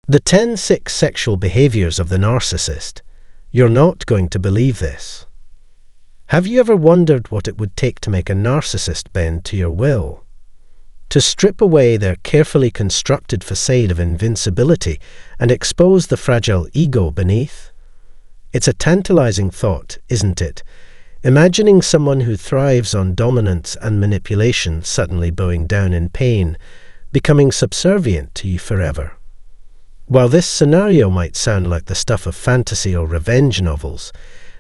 The 10 sick sexual behaviors of the narcissist. You're not going to believe this. Have you ever wondered what it would take to make a narcissist bend to your will? To strip away their carefully constructed facade of invincibility and expose the fragile ego beneath? It's a tantalizing thought, isn't it? Imagining someone who thrives on dominance and manipulation suddenly bowing down in pain, becoming subservient to you forever. While this scenario might sound like the stuff of fantasy or revenge novels,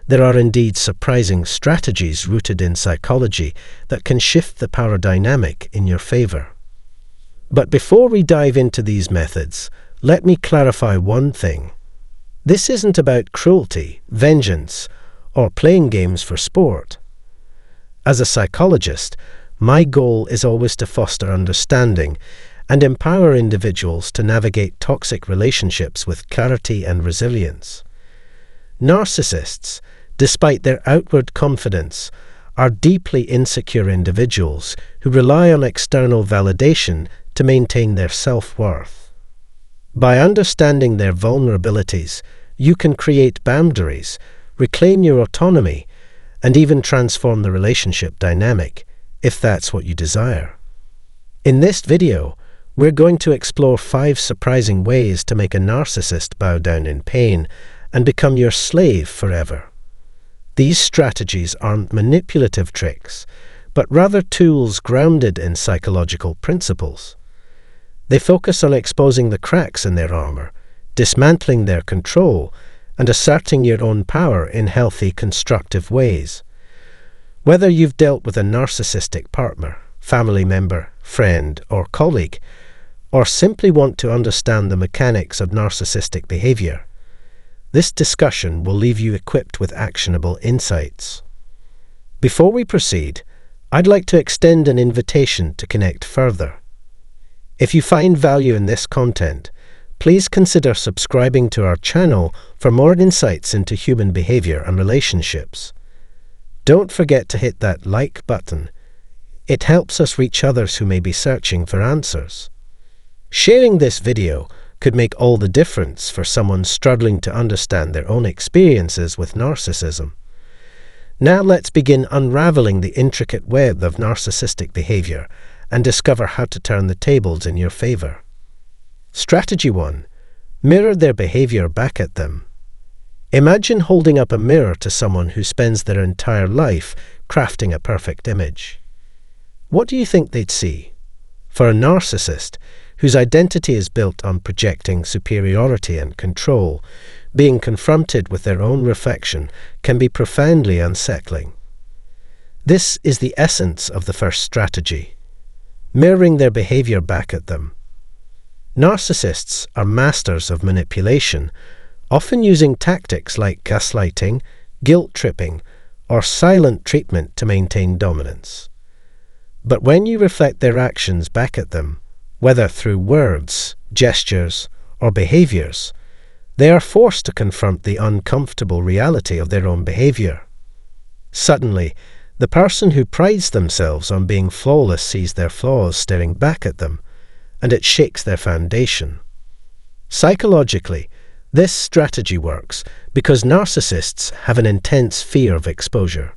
there are indeed surprising strategies rooted in psychology that can shift the power dynamic in your favor. But before we dive into these methods, let me clarify one thing. This isn't about cruelty, vengeance, or playing games for sport. As a psychologist, my goal is always to foster understanding and empower individuals to navigate toxic relationships with clarity and resilience. Narcissists, despite their outward confidence, are deeply insecure individuals who rely on external validation to maintain their self-worth. By understanding their vulnerabilities, you can create boundaries, reclaim your autonomy, and even transform the relationship dynamic, if that's what you desire. In this video, we're going to explore 5 surprising ways to make a narcissist bow down in pain and become your slave forever. These strategies aren't manipulative tricks, but rather tools grounded in psychological principles. They focus on exposing the cracks in their armor, dismantling their control, and asserting your own power in healthy, constructive ways. Whether you've dealt with a narcissistic partner, family member, friend, or colleague, or simply want to understand the mechanics of narcissistic behavior, this discussion will leave you equipped with actionable insights. Before we proceed, I'd like to extend an invitation to connect further. If you find value in this content, please consider subscribing to our channel for more insights into human behavior and relationships. Don't forget to hit that like button. It helps us reach others who may be searching for answers. Sharing this video could make all the difference for someone struggling to understand their own experiences with narcissism. Now let's begin unraveling the intricate web of narcissistic behavior and discover how to turn the tables in your favor. Strategy 1. Mirror their behavior back at them. Imagine holding up a mirror to someone who spends their entire life crafting a perfect image. What do you think they'd see? For a narcissist, whose identity is built on projecting superiority and control, being confronted with their own reflection can be profoundly unsettling. This is the essence of the first strategy: mirroring their behavior back at them. Narcissists are masters of manipulation, often using tactics like gaslighting, guilt-tripping, or silent treatment to maintain dominance. But when you reflect their actions back at them, whether through words, gestures, or behaviors, they are forced to confront the uncomfortable reality of their own behavior. Suddenly, the person who prides themselves on being flawless sees their flaws staring back at them, and it shakes their foundation. Psychologically, this strategy works because narcissists have an intense fear of exposure.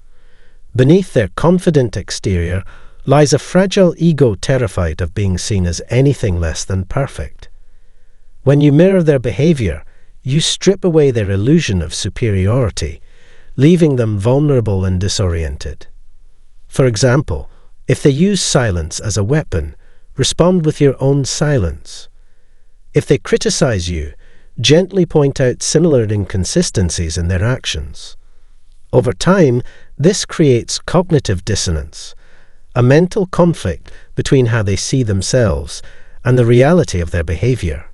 Beneath their confident exterior lies a fragile ego terrified of being seen as anything less than perfect. When you mirror their behavior, you strip away their illusion of superiority, leaving them vulnerable and disoriented. For example, if they use silence as a weapon, respond with your own silence. If they criticize you, gently point out similar inconsistencies in their actions. Over time, this creates cognitive dissonance, a mental conflict between how they see themselves and the reality of their behavior.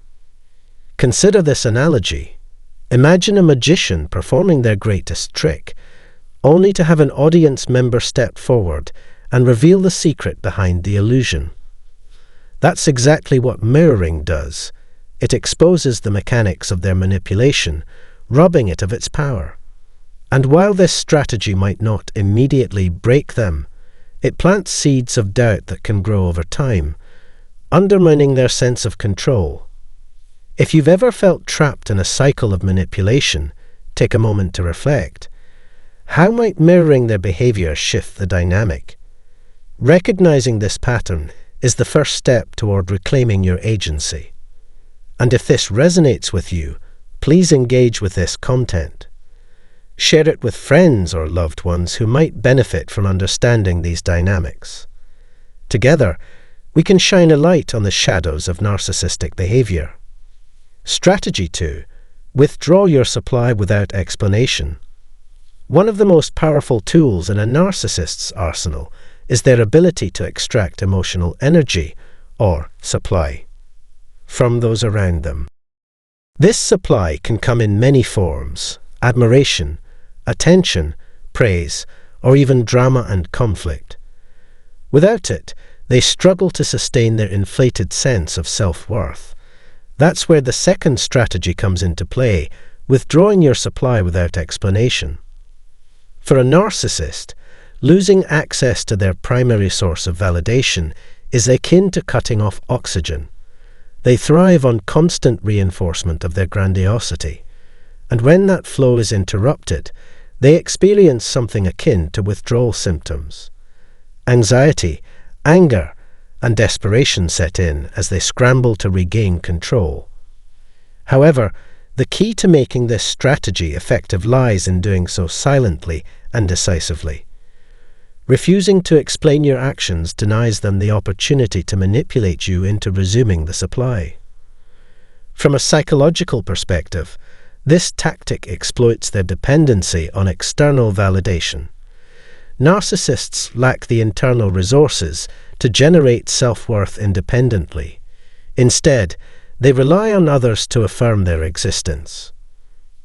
Consider this analogy. Imagine a magician performing their greatest trick, only to have an audience member step forward and reveal the secret behind the illusion. That's exactly what mirroring does. It exposes the mechanics of their manipulation, robbing it of its power. And while this strategy might not immediately break them, it plants seeds of doubt that can grow over time, undermining their sense of control. If you've ever felt trapped in a cycle of manipulation, take a moment to reflect. How might mirroring their behavior shift the dynamic? Recognizing this pattern is the first step toward reclaiming your agency. And if this resonates with you, please engage with this content. Share it with friends or loved ones who might benefit from understanding these dynamics. Together, we can shine a light on the shadows of narcissistic behavior. Strategy 2. Withdraw your supply without explanation. One of the most powerful tools in a narcissist's arsenal is their ability to extract emotional energy, or supply, from those around them. This supply can come in many forms: admiration, attention, praise, or even drama and conflict. Without it, they struggle to sustain their inflated sense of self-worth. That's where the second strategy comes into play, withdrawing your supply without explanation. For a narcissist, losing access to their primary source of validation is akin to cutting off oxygen. They thrive on constant reinforcement of their grandiosity, and when that flow is interrupted, they experience something akin to withdrawal symptoms. Anxiety, anger, and desperation set in as they scramble to regain control. However, the key to making this strategy effective lies in doing so silently and decisively. Refusing to explain your actions denies them the opportunity to manipulate you into resuming the supply. From a psychological perspective, this tactic exploits their dependency on external validation. Narcissists lack the internal resources to generate self-worth independently. Instead, they rely on others to affirm their existence.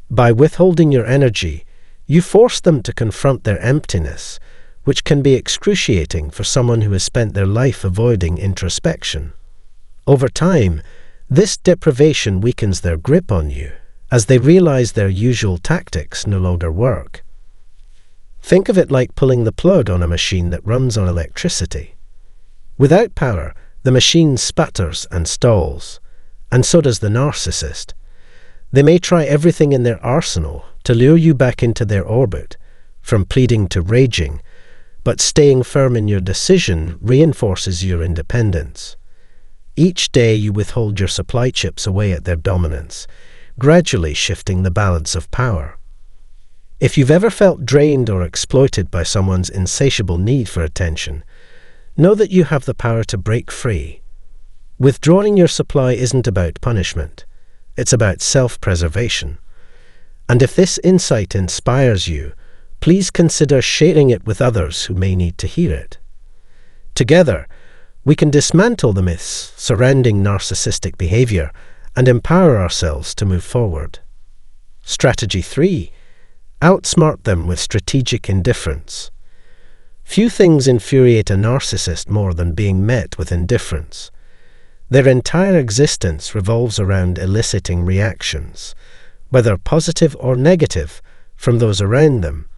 By withholding your energy, you force them to confront their emptiness, which can be excruciating for someone who has spent their life avoiding introspection. Over time, this deprivation weakens their grip on you, as they realize their usual tactics no longer work. Think of it like pulling the plug on a machine that runs on electricity. Without power, the machine sputters and stalls, and so does the narcissist. They may try everything in their arsenal to lure you back into their orbit, from pleading to raging, but staying firm in your decision reinforces your independence. Each day you withhold your supply chips away at their dominance, gradually shifting the balance of power. If you've ever felt drained or exploited by someone's insatiable need for attention, know that you have the power to break free. Withdrawing your supply isn't about punishment. It's about self-preservation. And if this insight inspires you, please consider sharing it with others who may need to hear it. Together, we can dismantle the myths surrounding narcissistic behavior and empower ourselves to move forward. Strategy 3. Outsmart them with strategic indifference. Few things infuriate a narcissist more than being met with indifference. Their entire existence revolves around eliciting reactions, whether positive or negative, from those around them.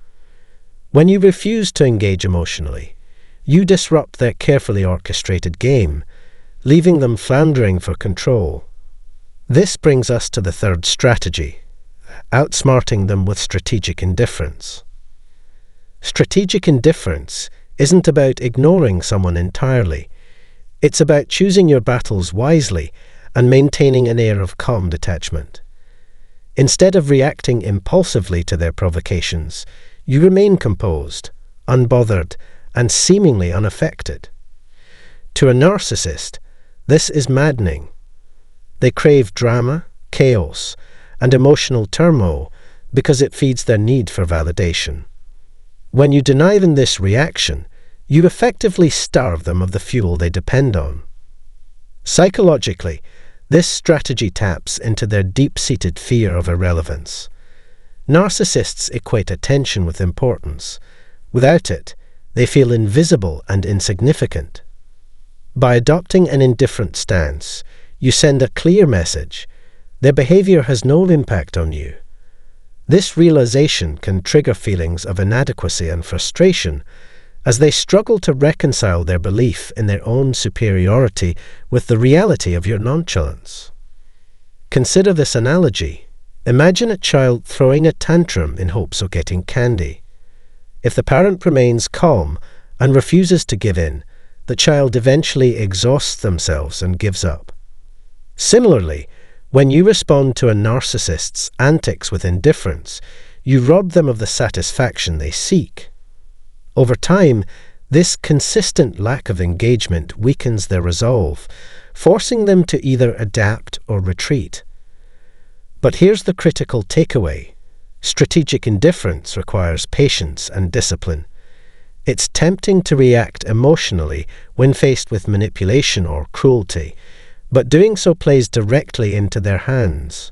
When you refuse to engage emotionally, you disrupt their carefully orchestrated game, leaving them floundering for control. This brings us to the third strategy: outsmarting them with strategic indifference. Strategic indifference isn't about ignoring someone entirely. It's about choosing your battles wisely and maintaining an air of calm detachment. Instead of reacting impulsively to their provocations, you remain composed, unbothered, and seemingly unaffected. To a narcissist, this is maddening. They crave drama, chaos, and emotional turmoil because it feeds their need for validation. When you deny them this reaction, you effectively starve them of the fuel they depend on. Psychologically, this strategy taps into their deep-seated fear of irrelevance. Narcissists equate attention with importance. Without it, they feel invisible and insignificant. By adopting an indifferent stance, you send a clear message: their behavior has no impact on you. This realization can trigger feelings of inadequacy and frustration as they struggle to reconcile their belief in their own superiority with the reality of your nonchalance. Consider this analogy. Imagine a child throwing a tantrum in hopes of getting candy. If the parent remains calm and refuses to give in, the child eventually exhausts themselves and gives up. Similarly, when you respond to a narcissist's antics with indifference, you rob them of the satisfaction they seek. Over time, this consistent lack of engagement weakens their resolve, forcing them to either adapt or retreat. But here's the critical takeaway. Strategic indifference requires patience and discipline. It's tempting to react emotionally when faced with manipulation or cruelty, but doing so plays directly into their hands.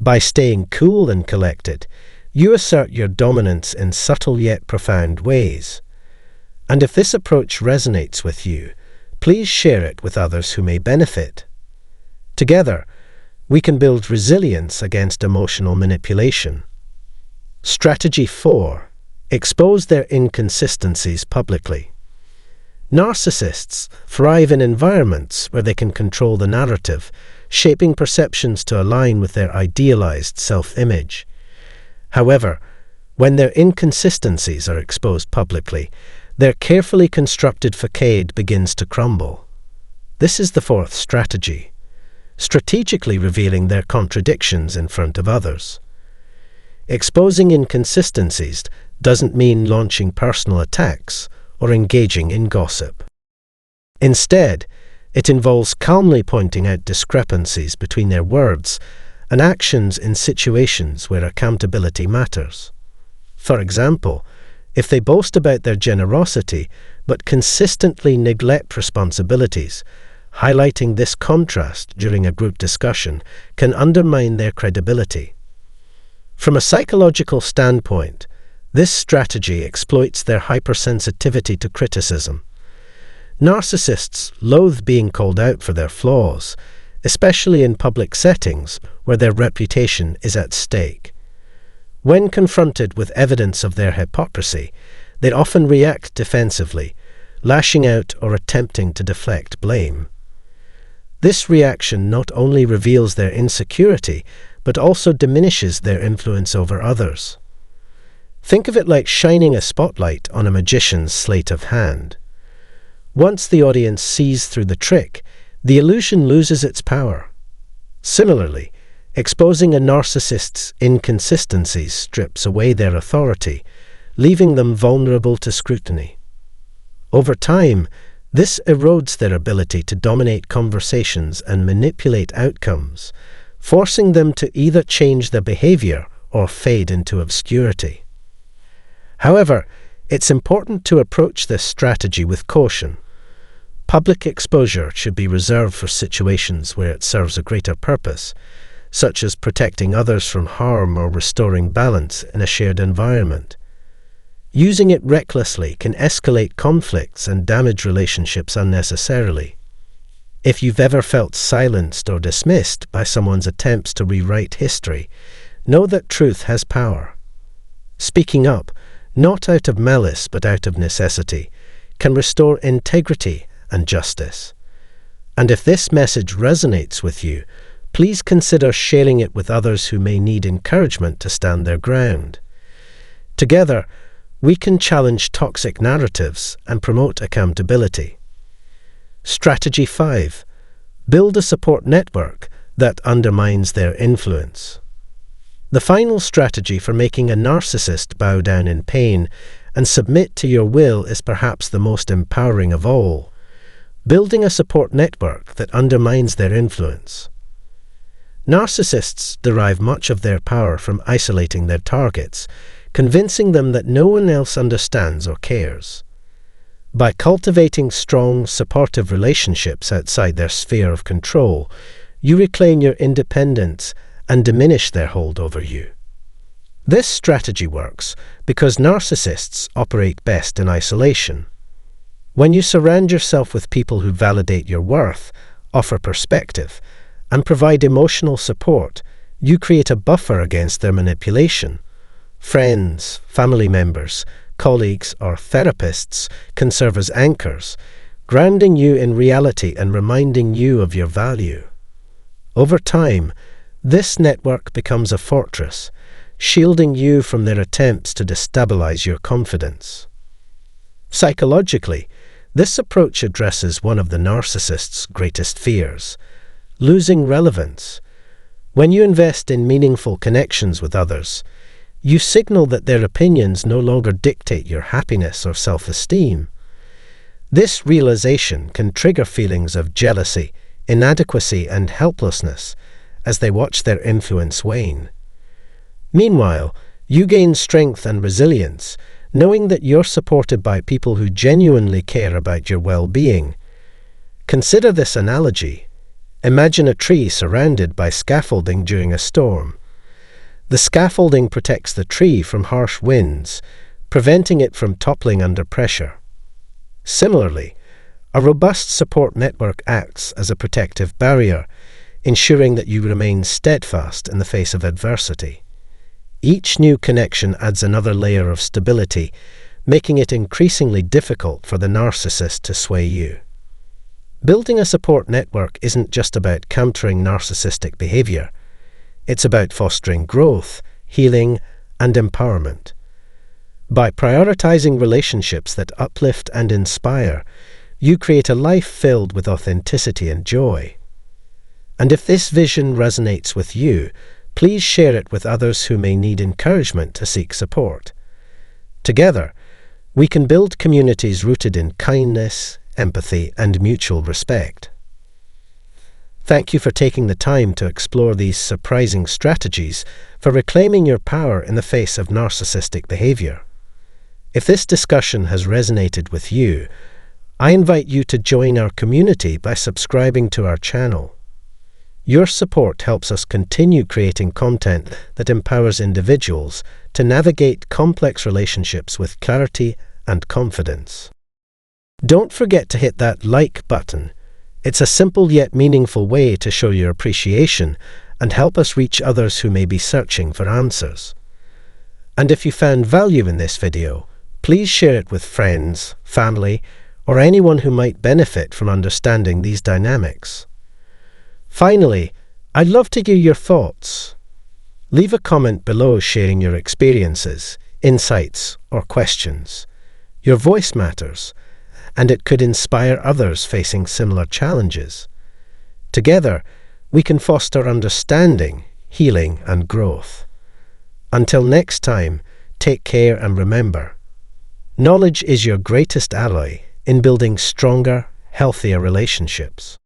By staying cool and collected, you assert your dominance in subtle yet profound ways. And if this approach resonates with you, please share it with others who may benefit. Together, we can build resilience against emotional manipulation. Strategy 4. Expose their inconsistencies publicly. Narcissists thrive in environments where they can control the narrative, shaping perceptions to align with their idealized self-image. However, when their inconsistencies are exposed publicly, their carefully constructed facade begins to crumble. This is the 4th strategy, strategically revealing their contradictions in front of others. Exposing inconsistencies doesn't mean launching personal attacks or engaging in gossip. Instead, it involves calmly pointing out discrepancies between their words and actions in situations where accountability matters. For example, if they boast about their generosity but consistently neglect responsibilities, highlighting this contrast during a group discussion can undermine their credibility. From a psychological standpoint, this strategy exploits their hypersensitivity to criticism. Narcissists loathe being called out for their flaws, especially in public settings where their reputation is at stake. When confronted with evidence of their hypocrisy, they often react defensively, lashing out or attempting to deflect blame. This reaction not only reveals their insecurity, but also diminishes their influence over others. Think of it like shining a spotlight on a magician's sleight of hand. Once the audience sees through the trick, the illusion loses its power. Similarly, exposing a narcissist's inconsistencies strips away their authority, leaving them vulnerable to scrutiny. Over time, this erodes their ability to dominate conversations and manipulate outcomes, forcing them to either change their behavior or fade into obscurity. However, it's important to approach this strategy with caution. Public exposure should be reserved for situations where it serves a greater purpose, such as protecting others from harm or restoring balance in a shared environment. Using it recklessly can escalate conflicts and damage relationships unnecessarily. If you've ever felt silenced or dismissed by someone's attempts to rewrite history, know that truth has power. Speaking up, not out of malice but out of necessity, can restore integrity and justice. And if this message resonates with you, please consider sharing it with others who may need encouragement to stand their ground. Together, we can challenge toxic narratives and promote accountability. Strategy 5. Build a support network that undermines their influence. The final strategy for making a narcissist bow down in pain and submit to your will is perhaps the most empowering of all. Building a support network that undermines their influence. Narcissists derive much of their power from isolating their targets, convincing them that no one else understands or cares. By cultivating strong, supportive relationships outside their sphere of control, you reclaim your independence and diminish their hold over you. This strategy works because narcissists operate best in isolation. When you surround yourself with people who validate your worth, offer perspective, and provide emotional support, you create a buffer against their manipulation. Friends, family members, colleagues, or therapists can serve as anchors, grounding you in reality and reminding you of your value. Over time, this network becomes a fortress, shielding you from their attempts to destabilize your confidence. Psychologically, this approach addresses one of the narcissist's greatest fears: losing relevance. When you invest in meaningful connections with others, you signal that their opinions no longer dictate your happiness or self-esteem. This realization can trigger feelings of jealousy, inadequacy, and helplessness as they watch their influence wane. Meanwhile, you gain strength and resilience, knowing that you're supported by people who genuinely care about your well-being. Consider this analogy. Imagine a tree surrounded by scaffolding during a storm. The scaffolding protects the tree from harsh winds, preventing it from toppling under pressure. Similarly, a robust support network acts as a protective barrier, ensuring that you remain steadfast in the face of adversity. Each new connection adds another layer of stability, making it increasingly difficult for the narcissist to sway you. Building a support network isn't just about countering narcissistic behavior. It's about fostering growth, healing, and empowerment. By prioritizing relationships that uplift and inspire, you create a life filled with authenticity and joy. And if this vision resonates with you, please share it with others who may need encouragement to seek support. Together, we can build communities rooted in kindness, empathy, and mutual respect. Thank you for taking the time to explore these surprising strategies for reclaiming your power in the face of narcissistic behavior. If this discussion has resonated with you, I invite you to join our community by subscribing to our channel. Your support helps us continue creating content that empowers individuals to navigate complex relationships with clarity and confidence. Don't forget to hit that like button. It's a simple yet meaningful way to show your appreciation and help us reach others who may be searching for answers. And if you found value in this video, please share it with friends, family, or anyone who might benefit from understanding these dynamics. Finally, I'd love to hear your thoughts. Leave a comment below sharing your experiences, insights, or questions. Your voice matters, and it could inspire others facing similar challenges. Together, we can foster understanding, healing, and growth. Until next time, take care and remember, knowledge is your greatest ally in building stronger, healthier relationships.